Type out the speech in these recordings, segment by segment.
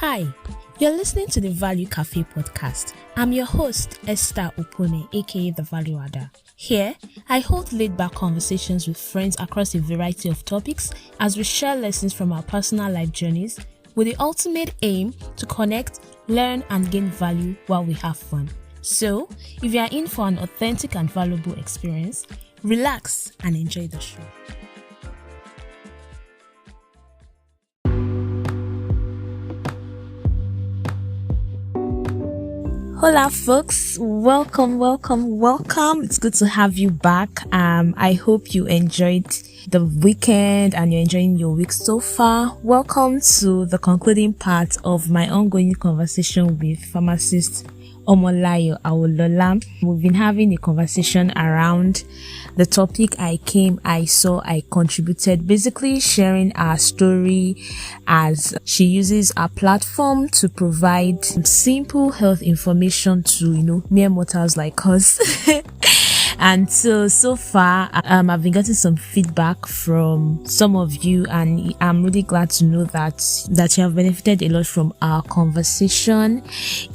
Hi, you're listening to the Value Cafe podcast. I'm your host, Esther Opone, aka The Value Adder. Here, I hold laid-back conversations with friends across a variety of topics as we share lessons from our personal life journeys with the ultimate aim to connect, learn, and gain value while we have fun. So, if you are in for an authentic and valuable experience, relax and enjoy the show. Hola folks, welcome. It's good to have you back. I hope you enjoyed the weekend and you're enjoying your week so far. Welcome to the concluding part of my ongoing conversation with pharmacist Omolayo Awolola. We've been having a conversation around the topic I saw, I contributed, basically sharing our story as she uses our platform to provide simple health information to, mere mortals like us. And so far, I've been getting some feedback from some of you, and I'm really glad to know that you have benefited a lot from our conversation.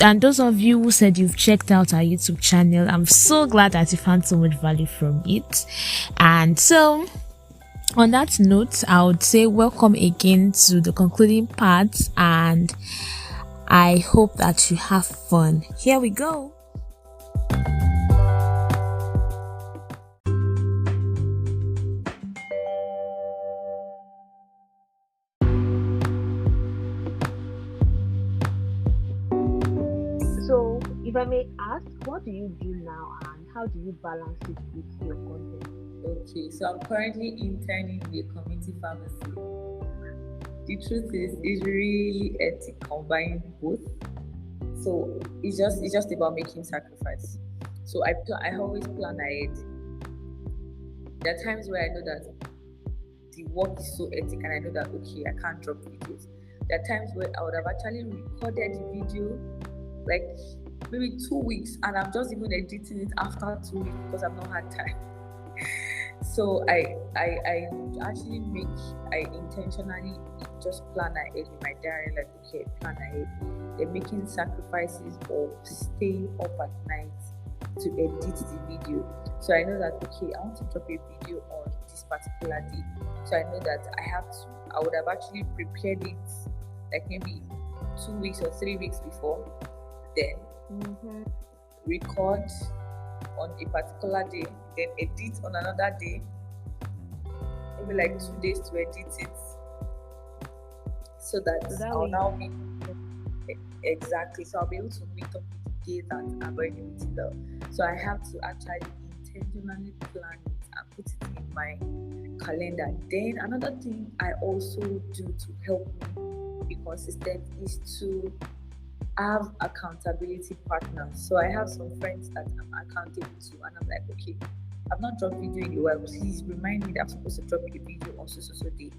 And those of you who said you've checked out our YouTube channel, I'm so glad that you found so much value from it. And so, on that note, I would say welcome again to the concluding part, and I hope that you have fun. Here we go. So, if I may ask, what do you do now and how do you balance it with your content? Okay, so I'm currently interning in a community pharmacy. The truth is, it's really to combine both. So it's just about making sacrifice. So I always plan ahead. There are times where I know that the work is so hectic and I know that okay, I can't drop videos. There are times where I would have actually recorded the video like maybe 2 weeks and I'm just even editing it after 2 weeks because I've not had time. So I intentionally just plan ahead in my diary, like okay, plan ahead. They're making sacrifices of staying up at night to edit the video. So I know that okay, I want to drop a video on this particular day. So I know that I would have actually prepared it like maybe 2 weeks or 3 weeks before, then record on a particular day, then edit on another day, maybe like 2 days to edit it, so that I'll now be exactly. So I'll be able to meet up with the day that I'm already meeting up. So I have to actually intentionally plan it and put it in my calendar. Then another thing I also do to help me be consistent is to have accountability partners. So I have some friends that I'm accountable to, and I'm like, okay, I've not dropped video in a while. Please remind me that I'm supposed to drop a video on so day.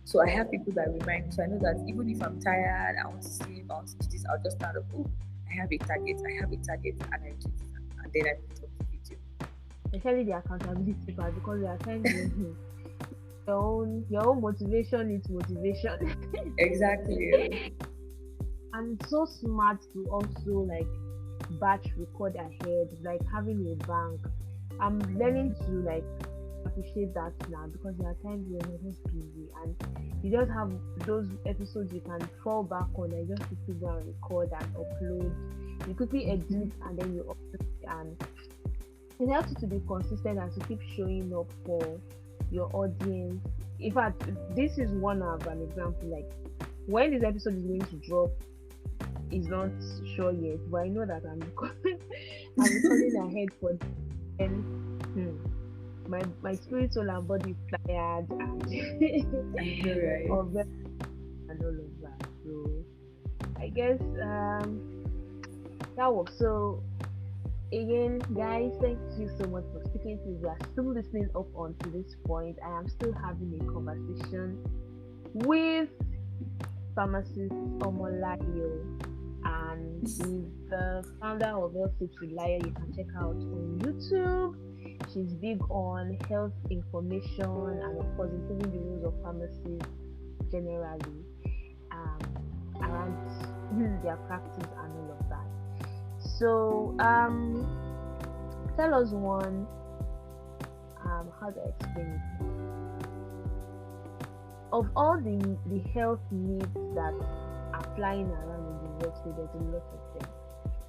So I have people that remind me. So I know that even if I'm tired, I want to sleep, I want to do this, I'll just start up. Oh, I have a target, and I do it, and then I put up the video. Especially the accountability part, because they are telling you your own motivation is motivation. Exactly. And it's so smart to also like batch record ahead, like having a bank. I'm learning to like appreciate that now, because there are times when you're just busy and you just have those episodes you can fall back on and just quickly go and record and upload. You quickly edit and then you upload, and it helps you to be consistent and to keep showing up for your audience. In fact, this is one of an example. Like when this episode is going to drop is not sure yet, but I know that I'm recording ahead for then my spirit, soul and body is tired and right. and all of that. So I guess that works. So again, guys, thank you so much for sticking to. If you are still listening up until this point, I am still having a conversation with pharmacist Omolayo, and she's the founder of Health Tips with Layo. You can check out on YouTube. She's big on health information and of course improving the rules of pharmacy generally around their practice and all of that. So tell us one, how do I explain it? Of all the health needs that are flying around in the world today, there's a lot of them.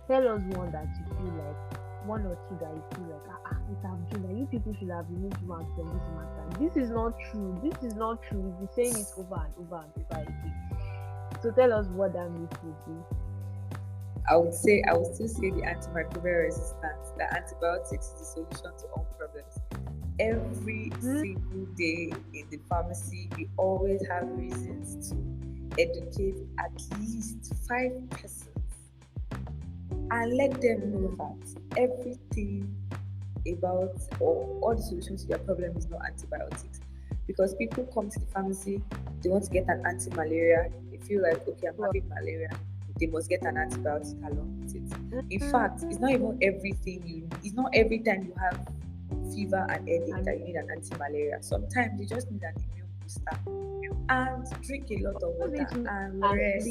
Tell us one that you feel like, one or two that you feel like, it have done that you people should have removed one from this matter. This is not true. This is not true. We've been saying it over and over and over again. So tell us what that myth would be. I would still say the antimicrobial resistance. The antibiotics is the solution to all problems. Every single day in the pharmacy, we always have reasons to educate at least 5 persons and let them know that everything about or all the solutions to their problem is not antibiotics. Because people come to the pharmacy, they want to get an anti-malaria. They feel like, okay, I'm having malaria, they must get an antibiotic along with it. In fact, it's not even everything it's not every time you have fever and headache that you need an anti-malaria. Sometimes you just need an immune booster. And drink a lot of water and rest.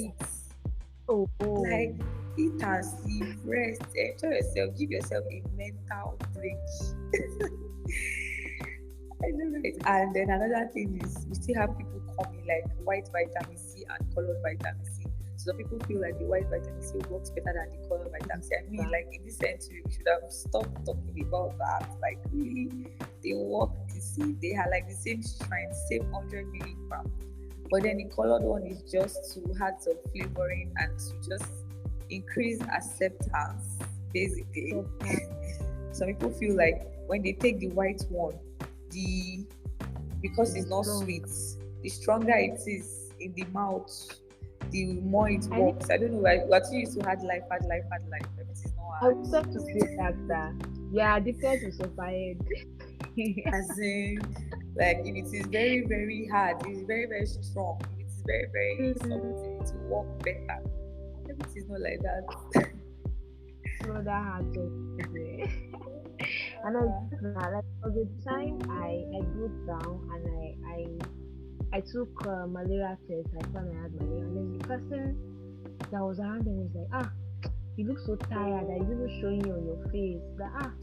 Like, eat and sleep, rest, enjoy yourself, give yourself a mental break. I know, right? And then another thing is we still have people coming like white vitamin C and colored vitamin C. So some people feel like the white vitamin C works better than the colored vitamin C. I mean, like in this century, we should have stopped talking about that. Like, really, they work the same. They have like the same strength, same 100 milligram. But then the colored one is just to add some flavoring and to just increase acceptance, basically. Some people feel like when they take the white one, because it's not sweet, the stronger it is in the mouth, the more it works. I don't know why. What you used to add life. Everything is not hard. I would love to say that. Yeah, addicted to society. As in, like, if it is very, very hard, it's very, very strong. If it is very, very something, it will work better. Everything is not like that. No, that hard to and like for the time I broke down and I took malaria test. I found I had malaria, and then the person that was around them was like, you look so tired. That is even showing you on your face. That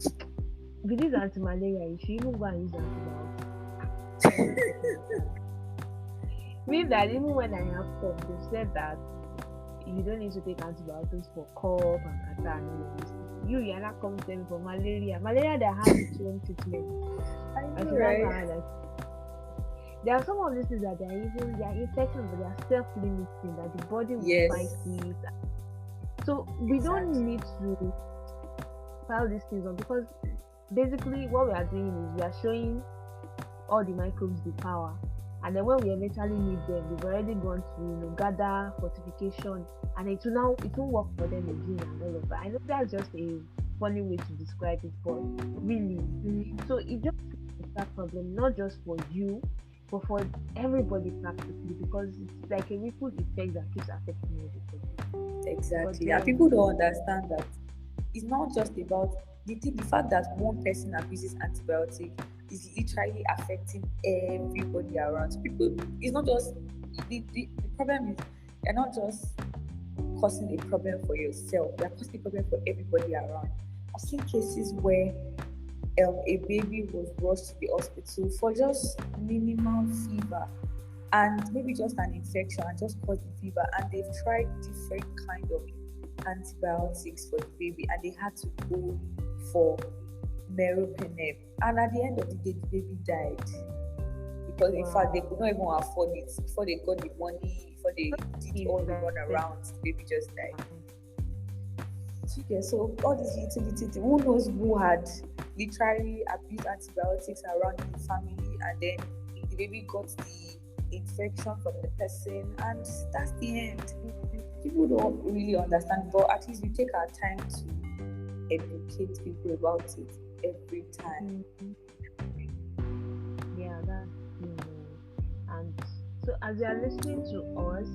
with this anti-malaria, you should even go and use antibiotics. Mean that even when I have cough, they said that you don't need to take antibiotics for cough and catarrh and all of this. You are not coming to me for malaria. Malaria that has its own treatment. I know, right? There are some of these things that they are infections, but they are self-limiting, that the body will fight it. So we don't need to pile these things on, because basically what we are doing is we are showing all the microbes the power, and then when we eventually need them, we've already gone to gather fortification, and it will work for them again and all of that. I know that's just a funny way to describe it, but really, so it just is that problem not just for you, but for everybody practically, because it's like a ripple effect that keeps affecting everybody. Exactly. And people don't understand that it's not just about the fact that one person abuses antibiotic is literally affecting everybody around. So people, it's not just the problem is you're not just causing a problem for yourself, you're causing a problem for everybody around. I've seen cases where a baby was rushed to the hospital for just minimal fever and maybe just an infection and just caused the fever, and they've tried different kind of antibiotics for the baby, and they had to go for meropenem, and at the end of the day the baby died because in fact they could not even afford it. Before they got the money, before they did all the run around, the baby just died. Okay, so all these little who knows who had literally abused antibiotics around in the family, and then the baby got the infection from the person, and that's the end. People don't really understand, but at least we take our time to educate people about it every time. Yeah, that's and so as you are listening to us,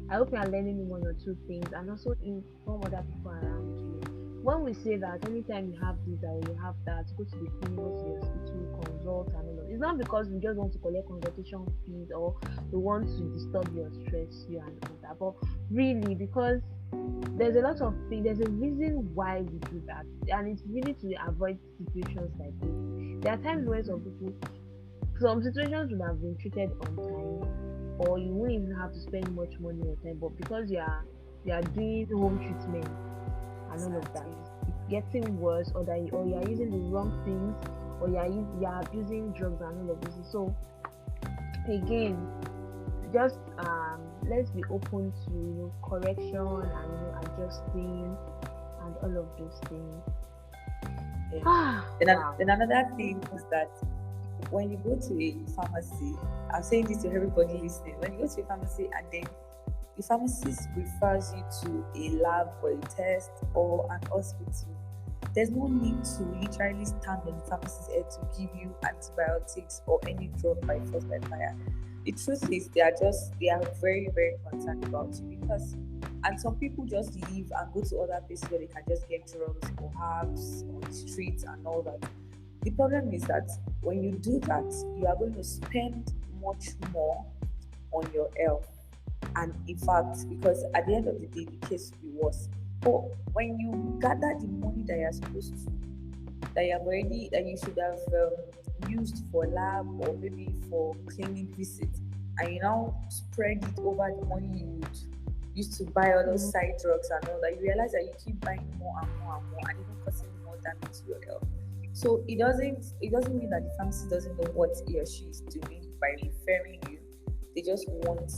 I hope you are learning one or two things, and also inform other people around you. When we say that anytime you have this or you have that, go to the clinic, go to the hospital, consult, and all of it. It's not because we just want to collect consultation fees or we want to disturb your stress, you and all that, but really because there's a lot of things, there's a reason why we do that, and it's really to avoid situations like this. There are times when some situations would have been treated on time, or you won't even have to spend much money on time, but because you are doing home treatment and all of that, it's getting worse, or you are using the wrong things, or you are abusing drugs and all of this. So again, just let's be open to correction and adjusting and all of those things. Then another thing is that when you go to a pharmacy, I'm saying this to everybody listening, when you go to a pharmacy and then the pharmacist refers you to a lab for a test or an hospital, there's no need to literally stand on the pharmacist's head to give you antibiotics or any drug by force by fire. The truth is they are very, very concerned about you and some people just leave and go to other places where they can just get drugs or herbs on the streets and all that. The problem is that when you do that, you are going to spend much more on your health. And in fact, because at the end of the day, the case will be worse. But when you gather the money that you're supposed to, that you should have used for lab or maybe for clinic visits, and you now spread it over the money you would use to buy all those side drugs and all that, you realize that you keep buying more and more and more, and even causing more damage to your health. So it doesn't mean that the pharmacist doesn't know what he or she is doing by referring you. They just want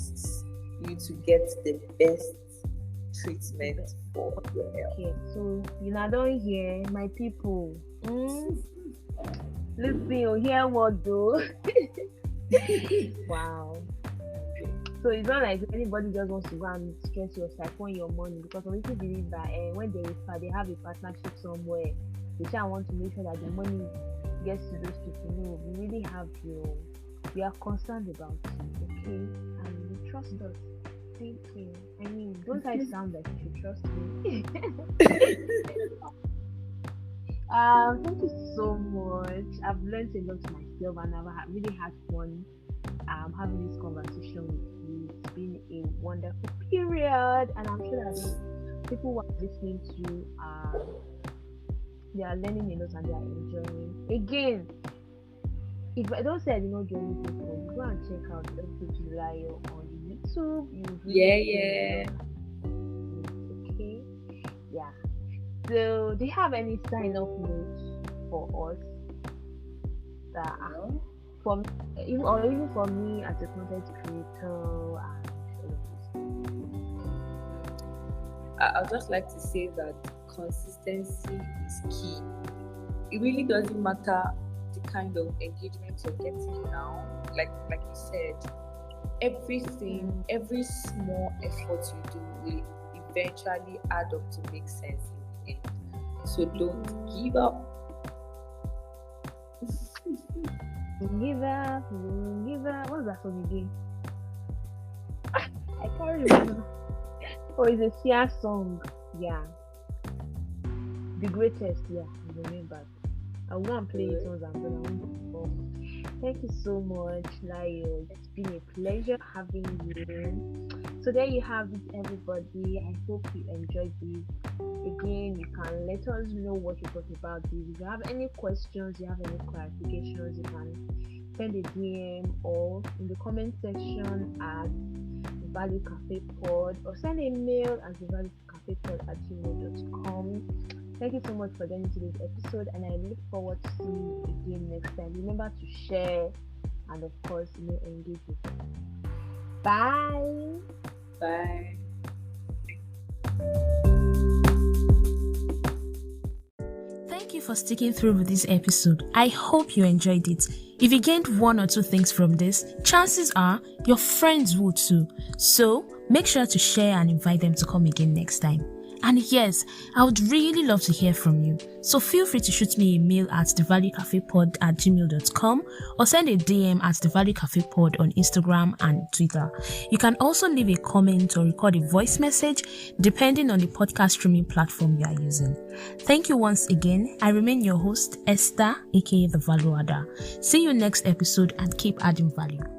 you to get the best treatment for your health. Okay, so you don't hear my people. Listen, you hear what though? Wow. So it's not like anybody just wants to go and stress your siphon your money, because some people believe that when they have a partnership somewhere, they shall want to make sure that the money gets to those people. No, we really we are concerned about you, okay? And you trust us. Thank you. I mean, don't I sound like you trust me? Thank you so much. I've learned a lot myself, and I've really had fun having this conversation with you. It's been a wonderful period, and I'm sure that people who are listening to they are learning a lot and they are enjoying. Again, if I don't say I did not join this before, go and check out Layo on YouTube. Yeah. Okay. Yeah. So, do you have any sign-off notes for us? For me, even for me as a content creator and all of this. I'd just like to say that consistency is key. It really doesn't matter the kind of engagement you're getting now. Like you said, every small effort you do will eventually add up to make sense in the end. So don't give up. Give up. What's that song again? I can't remember. Oh, it's a Sia song. Yeah. The greatest. Yeah, I remember. I want to play it once I'm done. Thank you so much, Layo. It's been a pleasure having you. So there you have it, everybody. I hope you enjoyed this. Again, you can let us know what you thought about this. If you have any questions, you have any clarifications, you can send a DM or in the comment section at Value Cafe Pod, or send a mail at valuecafepod@gmail.com. Thank you so much for joining today's episode, and I look forward to seeing you again next time. Remember to share and, of course, engage with us. Bye. Bye. Thank you for sticking through with this episode. I hope you enjoyed it. If you gained one or two things from this, chances are your friends will too. So make sure to share and invite them to come again next time. And yes, I would really love to hear from you. So feel free to shoot me a mail at thevaluecafepod@gmail.com or send a DM at thevaluecafepod on Instagram and Twitter. You can also leave a comment or record a voice message depending on the podcast streaming platform you are using. Thank you once again. I remain your host, Esther, aka The Value Adder. See you next episode and keep adding value.